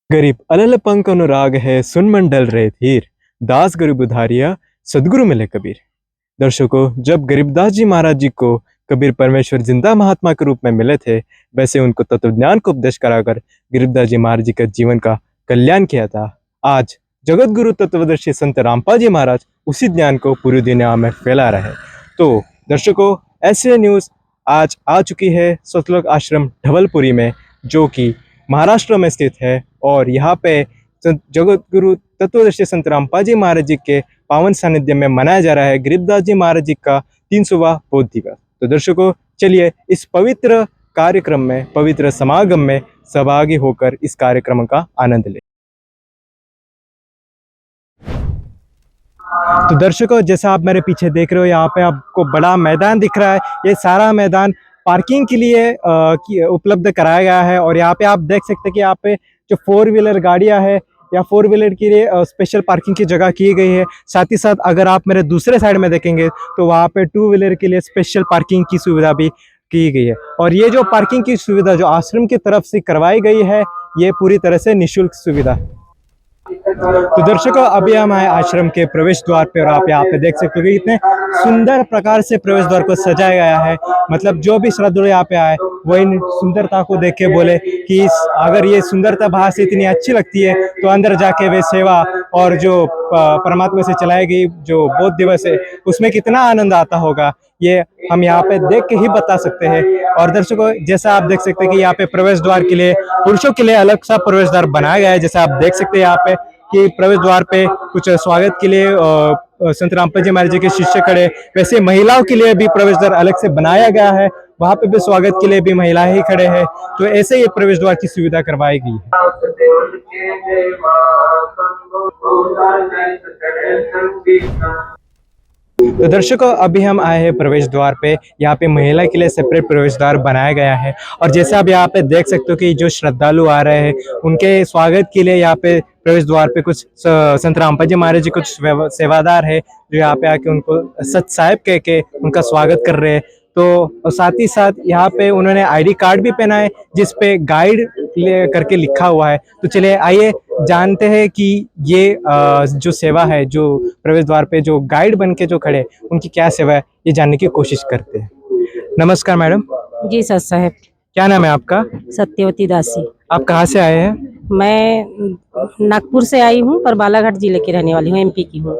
गरीब अलल पंक अनुराग है सुन मंडल रहे धीर दास गरीब उधारिया सदगुरु मिले कबीर। दर्शकों, जब गरीबदास जी महाराज जी को कबीर परमेश्वर जिंदा महात्मा के रूप में मिले थे, वैसे उनको तत्वज्ञान को उपदेश कराकर गरीबदास जी महाराज जी का जीवन का कल्याण किया था। आज जगत गुरु तत्वदर्शी संत रामपाल जी महाराज उसी ज्ञान को पूरी दुनिया में फैला रहे। तो दर्शकों, ऐसे न्यूज आज आ चुकी है सतलोक आश्रम ढवलपुरी में, जो कि महाराष्ट्र में स्थित है। और यहाँ पे जगत गुरु तत्वदर्शी संत रामपाल जी महाराज जी के पावन सानिध्य में मनाया जा रहा है गरीबदास जी महाराज जी का 300वां बोध दिवस। तो दर्शकों, चलिए इस पवित्र कार्यक्रम में, पवित्र समागम में सहभागी होकर इस कार्यक्रम का आनंद लें। तो दर्शकों, जैसा आप मेरे पीछे देख रहे हो, यहाँ पे आपको बड़ा मैदान दिख रहा है। ये सारा मैदान पार्किंग के लिए उपलब्ध कराया गया है। और यहाँ पे आप देख सकते हैं कि यहाँ पे जो 4 व्हीलर गाड़ियाँ हैं या 4 व्हीलर के लिए स्पेशल पार्किंग की जगह की गई है। साथ ही साथ अगर आप मेरे दूसरे साइड में देखेंगे तो वहाँ पे 2 व्हीलर के लिए स्पेशल पार्किंग की सुविधा भी की गई है। और ये जो पार्किंग की सुविधा जो आश्रम की तरफ से करवाई गई है, ये पूरी तरह से निःशुल्क सुविधा है। तो दर्शकों, अभी हम आए आश्रम के प्रवेश द्वार पे और आप यहाँ पे देख सकते हो कि कितने सुंदर प्रकार से प्रवेश द्वार को सजाया गया है। मतलब जो भी श्रद्धालु यहाँ पे आए वो इन सुंदरता को देख के बोले कि अगर ये सुंदरता बाहर से इतनी अच्छी लगती है तो अंदर जाके वे सेवा और जो परमात्मा से चलाई गई जो बोध दिवस है उसमें कितना आनंद आता होगा, ये हम यहाँ पे देख के ही बता सकते हैं। और दर्शकों, जैसा आप देख सकते हैं कि यहाँ पे प्रवेश द्वार के लिए पुरुषों के लिए अलग सा प्रवेश द्वार बनाया गया है। जैसा आप देख सकते हैं यहाँ पे कि प्रवेश द्वार पे कुछ स्वागत के लिए संत रामपाल जी महाराज जी के शिष्य खड़े, वैसे महिलाओं के लिए भी प्रवेश द्वार अलग से बनाया गया है। वहां पे भी स्वागत के लिए भी महिलाएं ही खड़े हैं। तो ऐसे ये प्रवेश द्वार की सुविधा करवाई गई है। तो दर्शकों, अभी हम आए हैं प्रवेश द्वार पे। यहाँ पे महिला के लिए सेपरेट प्रवेश द्वार बनाया गया है। और जैसे आप यहाँ पे देख सकते हो कि जो श्रद्धालु आ रहे हैं उनके स्वागत के लिए यहाँ पे प्रवेश द्वार पे कुछ संत रामपाल जी महाराज जी कुछ सेवादार है जो यहाँ पे आके उनको सत साहिब कह के उनका स्वागत कर रहे हैं। तो साथ ही साथ यहाँ पे उन्होंने आईडी कार्ड भी पहना है जिसपे गाइड करके लिखा हुआ है। तो चलिए आइए जानते हैं कि ये जो सेवा है, जो प्रवेश द्वार पे जो गाइड बन के जो खड़े उनकी क्या सेवा है, ये जानने की कोशिश करते हैं। नमस्कार मैडम। जी सर साहब। क्या नाम है आपका? सत्यवती दासी। आप कहाँ से आए हैं? मैं नागपुर से आई हूँ पर बालाघाट जिले की रहने वाली हूँ, एमपी की हूँ।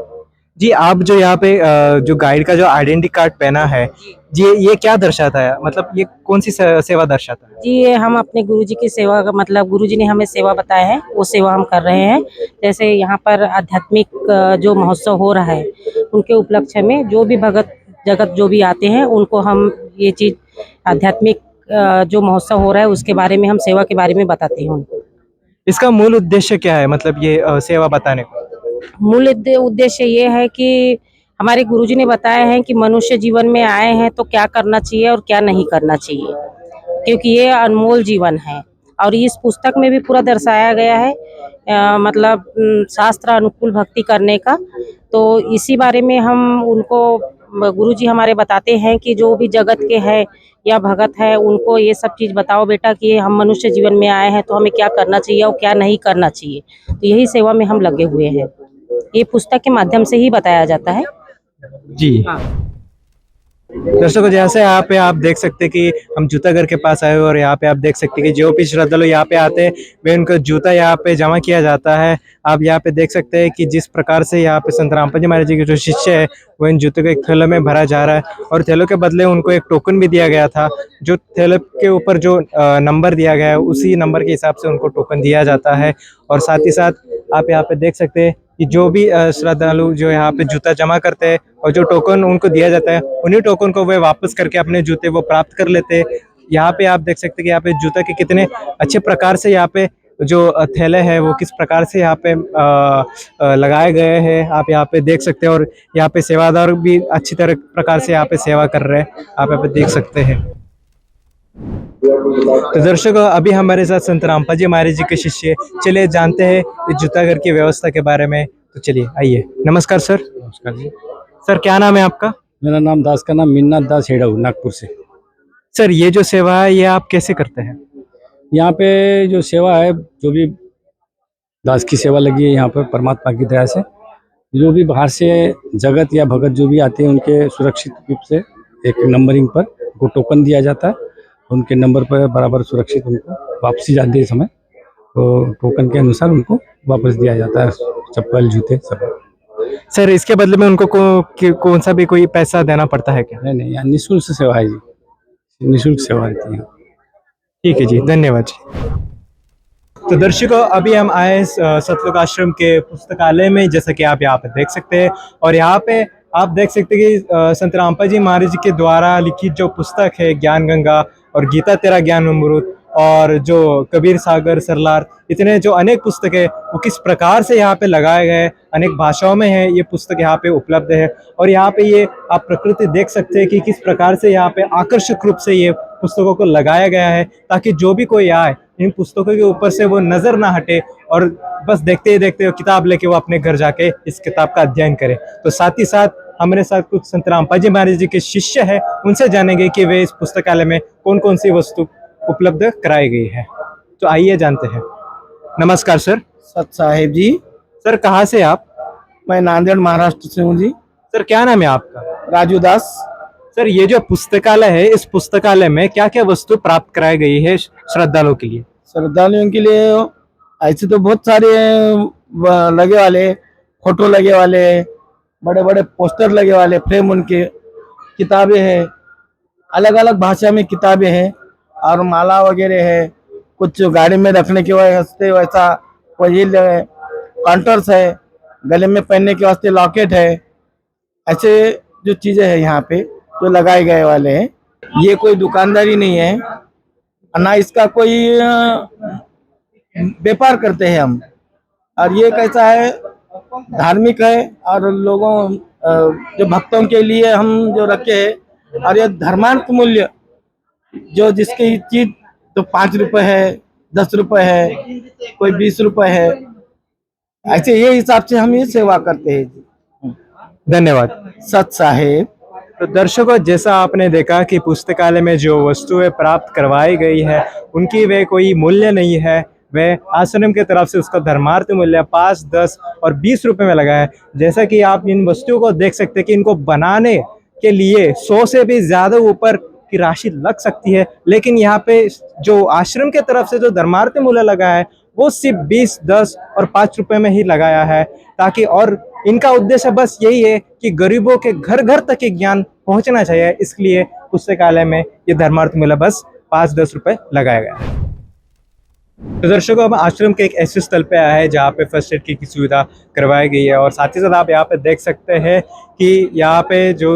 जी, आप जो यहाँ पे जो गाइड का जो आइडेंटिटी कार्ड पहना है जी, ये क्या दर्शाता है? मतलब ये कौन सी सेवा दर्शाता है? जी, ये हम अपने गुरुजी की सेवा का, मतलब गुरुजी ने हमें सेवा बताया है, वो सेवा हम कर रहे हैं। जैसे यहाँ पर आध्यात्मिक जो महोत्सव हो रहा है उनके उपलक्ष्य में जो भी भगत जगत जो भी आते हैं उनको हम ये चीज आध्यात्मिक जो महोत्सव हो रहा है उसके बारे में, हम सेवा के बारे में बताते हैं उनको। इसका मूल उद्देश्य क्या है, मतलब ये सेवा बताने का? मूल उद्देश्य ये है कि हमारे गुरुजी ने बताया है कि मनुष्य जीवन में आए हैं तो क्या करना चाहिए और क्या नहीं करना चाहिए, क्योंकि ये अनमोल जीवन है। और इस पुस्तक में भी पूरा दर्शाया गया है मतलब शास्त्र अनुकूल भक्ति करने का। तो इसी बारे में हम उनको, गुरुजी हमारे बताते हैं कि जो भी जगत के है या भगत है उनको ये सब चीज़ बताओ बेटा कि हम मनुष्य जीवन में आए हैं तो हमें क्या करना चाहिए और क्या नहीं करना चाहिए। तो यही सेवा में हम लगे हुए हैं। ये पुस्तक के माध्यम से ही बताया जाता है। जी हाँ। दर्शकों, जैसे यहाँ पे आप देख सकते हैं कि हम जूता घर के पास आए और यहाँ पे आप देख सकते हैं कि जो भी श्रद्धालु यहाँ पे आते हैं वे उनका जूता यहाँ पे जमा किया जाता है। आप यहाँ पे देख सकते हैं कि जिस प्रकार से यहाँ पे संत रामपाल जी महाराज जी के जो शिष्य है वो इन जूतों को एक थैले में भरा जा रहा है। और थैलों के बदले उनको एक टोकन भी दिया गया था। जो थैले के ऊपर जो नंबर दिया गया है उसी नंबर के हिसाब से उनको टोकन दिया जाता है। और साथ ही साथ आप यहाँ पे देख सकते हैं कि जो भी श्रद्धालु जो यहाँ पे जूता जमा करते हैं और जो टोकन उनको दिया जाता है उन्हीं टोकन को वे वापस करके अपने जूते वो प्राप्त कर लेते हैं। यहाँ पे आप देख सकते हैं कि यहाँ पे जूता के कितने अच्छे प्रकार से यहाँ पे जो थैले है वो किस प्रकार से यहाँ पे लगाए गए हैं, आप यहाँ पे देख सकते हैं। और यहाँ पे सेवादार भी अच्छी तरह प्रकार से यहाँ पे सेवा कर रहे हैं, आप यहाँ पे देख सकते हैं। तो दर्शकों, अभी हमारे साथ संत रामपाल जी महाराज जी के शिष्य, चलिए जानते हैं इस जूता घर की व्यवस्था के बारे में। तो चलिए आइए। नमस्कार सर। नमस्कार जी। सर, क्या नाम है आपका? मेरा नाम दास का नाम मिन्नाथ दास हेड़ाऊ, नागपुर से। सर, ये जो सेवा है ये आप कैसे करते हैं? यहाँ पे जो सेवा है, जो भी दास की सेवा लगी है यहाँ पर परमात्मा की दया से। जो भी बाहर से जगत या भगत जो भी आते हैं उनके सुरक्षित रूप से एक नंबरिंग पर उनको टोकन दिया जाता है। उनके नंबर पर बराबर सुरक्षित उनको वापसी जाते समय तो टोकन के अनुसार उनको वापस दिया जाता है, चप्पल जूते सब। सर इसके बदले में उनको कौन सा भी कोई पैसा देना पड़ता है क्या? नहीं, यहाँ निःशुल्क सेवा है जी, निःशुल्क सेवा रहती है। ठीक है जी, धन्यवाद जी। तो दर्शकों अभी हम आए सतलोक आश्रम के पुस्तकालय में, जैसा कि आप यहाँ पे देख सकते हैं। और यहाँ पे आप देख सकते हैं कि संत रामपा जी महाराज जी के द्वारा लिखित जो पुस्तक है ज्ञान गंगा और गीता तेरा ज्ञान अमृत और जो कबीर सागर सरलार, इतने जो अनेक पुस्तक है वो किस प्रकार से यहाँ पे लगाए गए, अनेक भाषाओं में है ये पुस्तक यहाँ पे उपलब्ध है। और यहाँ पे ये आप प्रकृति देख सकते हैं कि किस प्रकार से यहाँ पे आकर्षक रूप से ये पुस्तकों को लगाया गया है, ताकि जो भी कोई आए इन पुस्तकों के ऊपर से वो नजर ना हटे और बस देखते ही देखते किताब लेके वो अपने घर जाके इस किताब का अध्ययन करे। तो साथ ही साथ हमारे साथ कुछ संत रामपा जी महाराज जी के शिष्य है, उनसे जानेंगे कि वे इस पुस्तकालय में कौन कौन सी वस्तु उपलब्ध कराई गई है। तो आइए जानते हैं। नमस्कार सर। सत साहेब जी। सर कहाँ से आप? मैं नांदेड़ महाराष्ट्र से हूँ जी। सर क्या नाम है आपका? राजू दास। सर ये जो पुस्तकालय है, इस पुस्तकालय में क्या क्या वस्तु प्राप्त कराई गई है श्रद्धालुओं के लिए? श्रद्धालुओं के लिए ऐसे तो बहुत सारे लगे वाले, फोटो लगे वाले, बड़े बड़े पोस्टर लगे वाले, फ्रेम उनके, किताबें हैं, अलग अलग भाषा में किताबें हैं और माला वगैरह है, कुछ गाड़ी में रखने के वास्ते वैसा व्हील है, काउंटर्स है, गले में पहनने के वास्ते लॉकेट है। ऐसे जो चीजें हैं यहाँ पे जो लगाए गए वाले हैं। ये कोई दुकानदारी नहीं है, ना इसका कोई व्यापार करते हैं हम। और ये कैसा है, धार्मिक है और लोगों जो भक्तों के लिए हम जो रखे हैं। और ये धर्मांत मूल्य जो जिसकी चीज तो 5 रुपए है, 10 रुपए है, कोई 20 रुपए है, ऐसे ये हिसाब से हम ये सेवा करते हैं। धन्यवाद। सत साहेब। तो दर्शकों जैसा आपने देखा कि पुस्तकालय में जो वस्तुएं प्राप्त करवाई गई है उनकी वे कोई मूल्य नहीं है, वे आश्रम के तरफ से उसका धर्मार्थ मूल्य 5, 10 और 20 रुपए में लगा है। जैसा कि आप इन वस्तुओं को देख सकते हैं कि इनको बनाने के लिए 100 से भी ज्यादा ऊपर की राशि लग सकती है, लेकिन यहाँ पे जो आश्रम के तरफ से जो धर्मार्थ मूल्य लगा है वो सिर्फ 20, 10 और 5 रुपए में ही लगाया है, ताकि और इनका उद्देश्य बस यही है कि गरीबों के घर घर तक ये ज्ञान पहुंचना चाहिए। इसलिए पुस्तकालय में ये धर्मार्थ मूल्य बस 5-10 रुपए लगाया गया है। तो दर्शकों अब आश्रम के एक ऐसे स्थल पे आया है जहाँ पे फर्स्ट एड की सुविधा करवाई गई है। और साथ ही साथ आप यहाँ पे देख सकते हैं कि यहाँ पे जो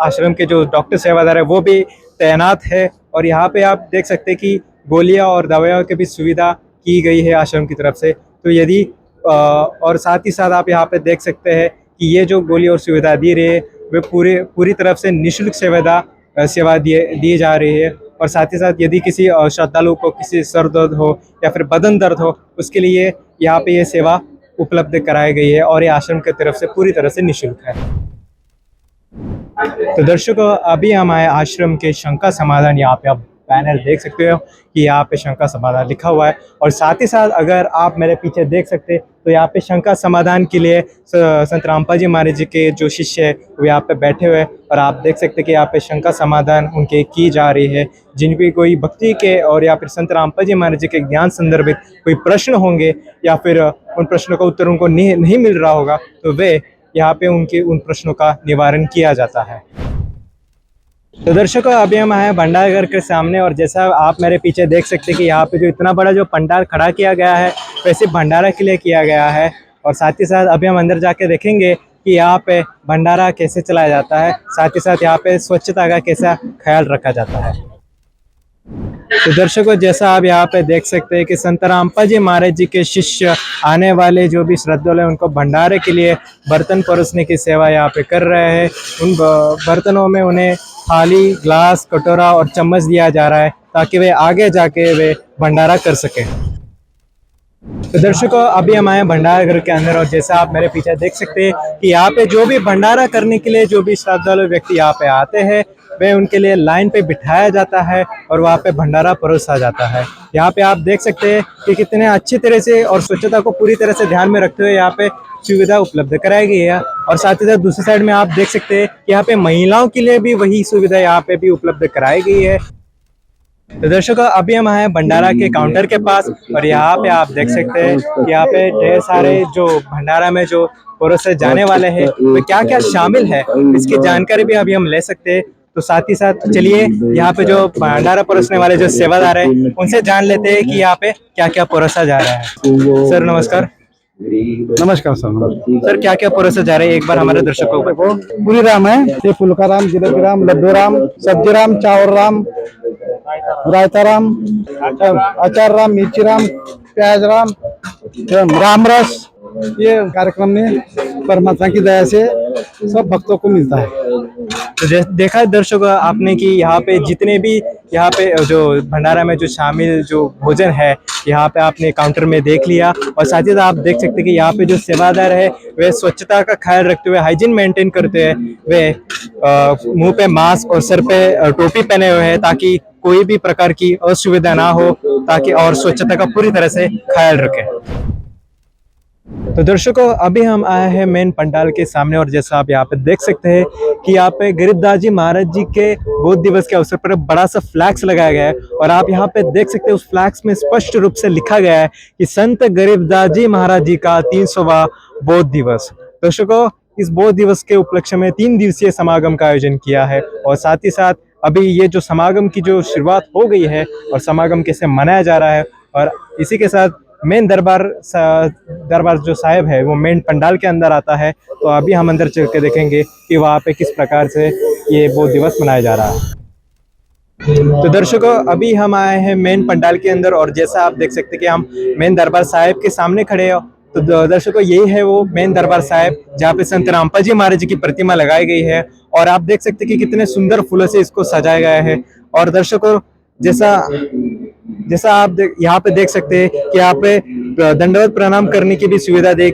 आश्रम के जो डॉक्टर सेवादार है वो भी तैनात है। और यहाँ पे आप देख सकते हैं कि गोलियाँ और दवाइयों की भी सुविधा की गई है आश्रम की तरफ से। तो यदि और साथ ही साथ आप यहाँ पे देख सकते हैं कि ये जो गोली और सुविधा दी रही है वे पूरी तरफ से निःशुल्क सेवा दी जा रही है। और साथ ही साथ यदि किसी श्रद्धालु को किसी सर दर्द हो या फिर बदन दर्द हो उसके लिए यहाँ पे ये सेवा उपलब्ध कराई गई है और ये आश्रम की तरफ से पूरी तरह से निःशुल्क है। तो दर्शकों अभी हम आए आश्रम के शंका समाधान, यहाँ पे आप बैनर देख सकते हो कि यहाँ पे शंका समाधान लिखा हुआ है। और साथ ही साथ अगर आप मेरे पीछे देख सकते तो यहाँ पे शंका समाधान के लिए संत रामपा जी महाराज जी के जो शिष्य है वो यहाँ पे बैठे हुए हैं। और आप देख सकते कि यहाँ पे शंका समाधान उनके की जा रही है। जिन भी कोई भक्ति के और या फिर संत रामपा जी महाराज जी के ज्ञान संदर्भित कोई प्रश्न होंगे या फिर उन प्रश्नों का उत्तर उनको नहीं मिल रहा होगा तो वे यहाँ पे उन प्रश्नों का निवारण किया जाता है। तो दर्शकों अभी हम आए भंडार घर के सामने और जैसा आप मेरे पीछे देख सकते हैं कि यहाँ पे जो इतना बड़ा जो पंडाल खड़ा किया गया है वैसे भंडारा के लिए किया गया है। और साथ ही साथ अभी हम अंदर जाके देखेंगे कि यहाँ पे भंडारा कैसे चलाया जाता है, साथ ही साथ यहाँ पे स्वच्छता का कैसा ख्याल रखा जाता है। तो दर्शकों जैसा आप यहाँ पे देख सकते हैं कि संत रामपा जी महाराज जी के शिष्य आने वाले जो भी श्रद्धालु हैं उनको भंडारे के लिए बर्तन परोसने की सेवा यहाँ पे कर रहे हैं। उन बर्तनों में उन्हें थाली, ग्लास, कटोरा और चम्मच दिया जा रहा है ताकि वे आगे जाके वे भंडारा कर सके। तो दर्शकों अभी हम आए भंडारा घर के अंदर और जैसा आप मेरे पीछे देख सकते हैं कि यहाँ पे जो भी भंडारा करने के लिए जो भी श्रद्धालु व्यक्ति यहाँ पे आते हैं वे उनके लिए लाइन पे बिठाया जाता है और वहाँ पे भंडारा परोसा जाता है। यहाँ पे आप देख सकते हैं कि कितने अच्छी तरह से और स्वच्छता को पूरी तरह से ध्यान में रखते हुए यहाँ पे सुविधा उपलब्ध कराई गई है। और साथ ही साथ दूसरी साइड में आप देख सकते हैं कि यहाँ पे महिलाओं के लिए भी वही सुविधा यहाँ पे भी उपलब्ध कराई गई है। तो दर्शकों, अभी हम हैं भंडारा के काउंटर के पास और यहाँ पे आप देख सकते हैं कि यहाँ पे ढेर सारे जो भंडारा में जो परोसे जाने वाले हैं वो क्या क्या शामिल है, इसकी जानकारी भी अभी हम ले सकते हैं। तो साथ ही साथ चलिए यहाँ पे जो भंडारा परोसने वाले जो सेवादार हैं उनसे जान लेते हैं कि यहाँ पे क्या क्या परोसा जा रहा है। सर नमस्कार। नमस्कार सर सर क्या क्या परोसा जा रहा है एक बार हमारे दर्शकों को। पूरी राम है, ये फुल्का राम, जिलेबी राम, लड्डू राम, सब्जी राम, चावल राम, रायता राम, अचार राम, मिर्ची राम, प्याज राम, राम रस। ये कार्यक्रम में परमात्मा की दया से सब भक्तों को मिलता है। तो देखा है दर्शकों आपने कि यहाँ पे जितने भी यहाँ पे जो भंडारा में जो शामिल जो भोजन है यहाँ पे आपने काउंटर में देख लिया। और साथ ही साथ आप देख सकते हैं कि यहाँ पे जो सेवादार है वे स्वच्छता का ख्याल रखते हुए, हाइजीन मेंटेन करते हुए वे मुंह पे मास्क और सर पे टोपी पहने हुए हैं ताकि कोई भी प्रकार की असुविधा ना हो, ताकि और स्वच्छता का पूरी तरह से ख्याल रखें। तो दर्शकों, अभी हम आए हैं मेन पंडाल के सामने और जैसा आप यहाँ पे देख सकते हैं कि यहाँ पे गरीबदास जी महाराज जी के बोध दिवस के अवसर पर बड़ा सा फ्लैक्स लगाया गया है। और आप यहाँ पे देख सकते हैं उस फ्लैक्स में स्पष्ट रूप से लिखा गया है कि संत गरीबदास जी महाराज जी का 300वां बोध दिवस। दर्शकों, इस बोध दिवस के उपलक्ष्य में 3 दिवसीय समागम का आयोजन किया है। और साथ ही साथ अभी ये जो समागम की जो शुरुआत हो गई है और समागम कैसे मनाया जा रहा है, और इसी के साथ मेन दरबार जो साहिब है वो मेन पंडाल के अंदर आता है। तो अभी हम अंदर चल के देखेंगे कि वहाँ पे किस प्रकार से ये बोध दिवस मनाया जा रहा है। तो दर्शकों, अभी हम आए हैं मेन पंडाल के अंदर और जैसा आप देख सकते हैं कि हम मेन दरबार साहिब के सामने खड़े हैं। तो दर्शकों, यही है वो मेन दरबार साहिब जहाँ पे संत रामपा जी महाराज जी की प्रतिमा लगाई गई है। और आप देख सकते हैं कि कितने सुंदर फूलों से इसको सजाया गया है। और दर्शकों, जैसा आप यहाँ पे देख सकते हैं कि यहाँ पे दंडवत प्रणाम करने की भी सुविधा दी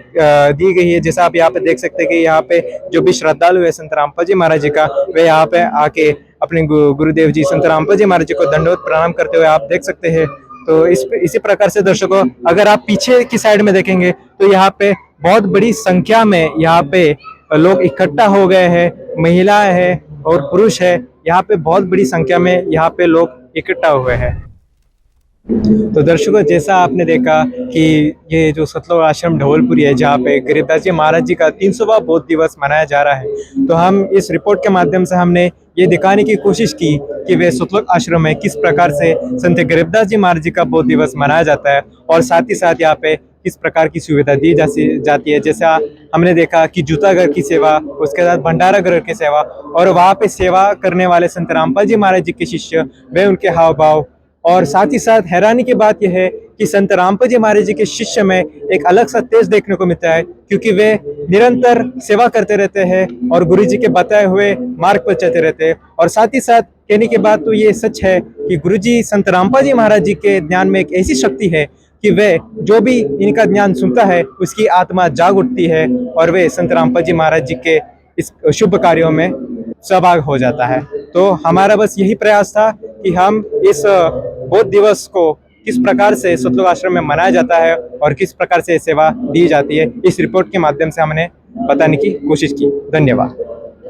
गई है। जैसा आप यहाँ पे देख सकते हैं कि यहाँ पे जो भी श्रद्धालु है संत रामपा जी महाराज जी का, वे यहाँ पे आके अपने गुरुदेव जी संत रामपा जी महाराज जी को दंडवत प्रणाम करते हुए आप देख सकते हैं। तो इसी प्रकार से दर्शकों, अगर आप पीछे की साइड में देखेंगे तो यहाँ पे बहुत बड़ी संख्या में यहाँ पे लोग इकट्ठा हो गए हैं, महिलाएं हैं और पुरुष है। यहाँ पे बहुत बड़ी संख्या में यहाँ पे लोग इकट्ठा हुए हैं। तो दर्शकों, जैसा आपने देखा कि ये जो सतलोक आश्रम ढोलपुरी है जहाँ पे गरीबदास जी महाराज जी का 300वां बोध दिवस मनाया जा रहा है, तो हम इस रिपोर्ट के माध्यम से हमने ये दिखाने की कोशिश की कि वे सतलोक आश्रम में किस प्रकार से संत गरीबदास जी महाराज जी का बोध दिवस मनाया जाता है और साथ ही साथ यहाँ पे किस प्रकार की सुविधा दी जाती है। जैसा हमने देखा कि जूता घर की सेवा, उसके साथ भंडारा घर की सेवा, और वहाँ पे सेवा करने वाले संत रामपाल जी महाराज जी के शिष्य, वे उनके हाव भाव। और साथ ही साथ हैरानी की बात यह है कि संत रामपाल जी महाराज जी के शिष्य में एक अलग सा तेज देखने को मिलता है, क्योंकि वे निरंतर सेवा करते रहते हैं और गुरु जी के बताए हुए मार्ग पर चलते रहते हैं। और साथ ही साथ कहने की बात तो ये सच है कि गुरु जी संत रामपाल जी महाराज जी के ज्ञान में एक ऐसी शक्ति है कि वे जो भी इनका ज्ञान सुनता है उसकी आत्मा जाग उठती है और वे संत रामपाल जी महाराज जी के इस शुभ कार्यों में सहभाग हो जाता है। तो हमारा बस यही प्रयास था कि हम इस बोध दिवस को किस प्रकार से सतलोक आश्रम में मनाया जाता है और किस प्रकार से सेवा दी जाती है, इस रिपोर्ट के माध्यम से हमने बताने की कोशिश की। धन्यवाद।